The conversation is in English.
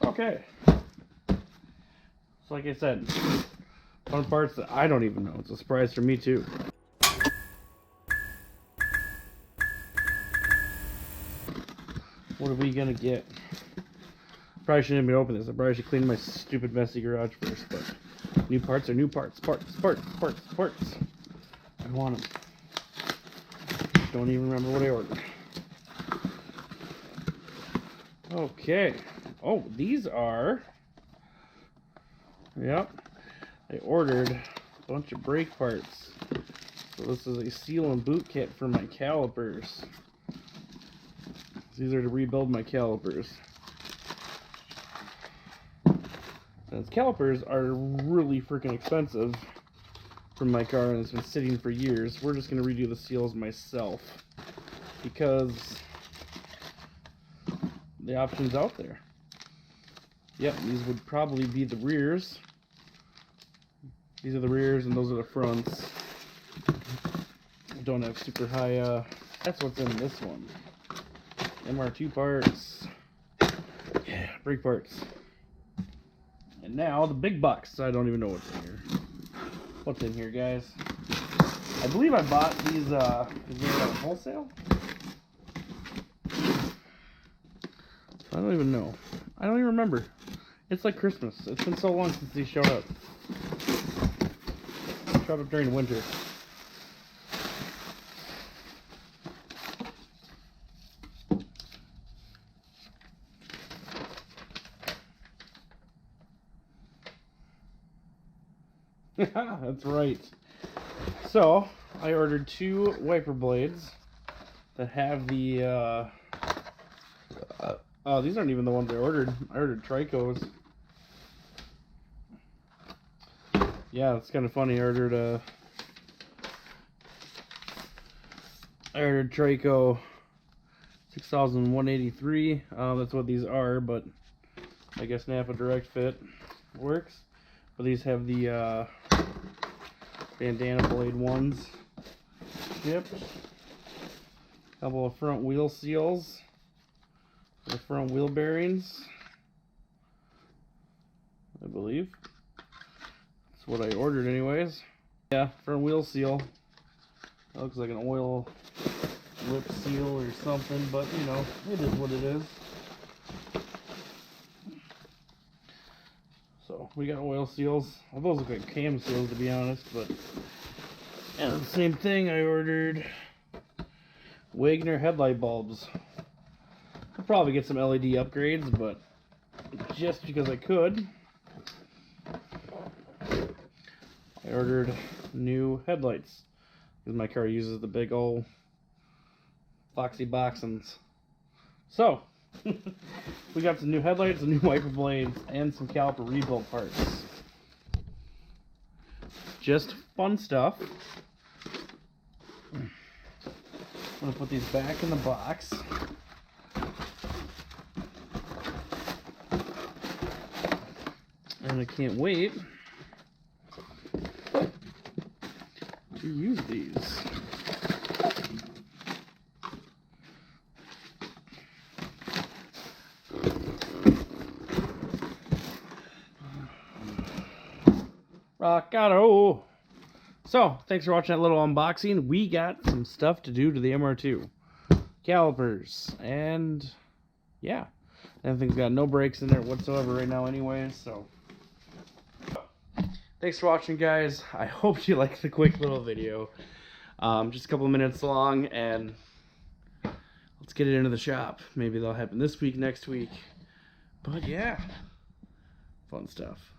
Okay. So like I said, fun parts that I don't even know. It's a surprise for me too. What are we gonna get? Probably shouldn't even open this. I probably should clean my stupid messy garage first, but new parts are new parts. Parts. I want them. Don't even remember what I ordered. Okay. Oh, these are... Yep. I ordered a bunch of brake parts. So this is a seal and boot kit for my calipers. These are to rebuild my calipers. Those calipers are really freaking expensive from my car, and it's been sitting for years. We're just going to redo the seals myself because the option's out there. Yep, these would probably be the rears. These are the rears and those are the fronts. Don't have super high, that's what's in this one. MR2 parts. Yeah, brake parts. And now the big box. I don't even know what's in here. What's in here, guys? I believe I bought these, is they at wholesale? I don't even know. I don't even remember. It's like Christmas. It's been so long since these showed up. Showed up during winter. That's right. So, I ordered 2 wiper blades that have the, oh, these aren't even the ones I ordered. I ordered Tricos. Yeah, it's kind of funny. I ordered Trico 6183. That's what these are, but I guess Napa Direct Fit works. But these have the bandana blade ones. Yep. Couple of front wheel seals. The front wheel bearings, I believe. That's what I ordered anyways. Yeah, front wheel seal. That looks like an oil lip seal or something, but you know, it is what it is. So we got oil seals. Well, those look like cam seals to be honest, but and the same thing, I ordered Wagner headlight bulbs. I'll probably get some LED upgrades, but just because I could, I ordered new headlights because my car uses the big old Foxy Boxins. So, we got some new headlights, some new wiper blades, and some caliper rebuild parts. Just fun stuff. I'm going to put these back in the box. And I can't wait to use these. Rockauto. So, thanks for watching that little unboxing. We got some stuff to do to the MR2. Calipers. And, yeah. That thing's got no brakes in there whatsoever right now anyways, so... Thanks for watching, guys. I hope you liked the quick little video. Just a couple of minutes long, and let's get it into the shop. Maybe that'll happen this week, next week. But yeah, fun stuff.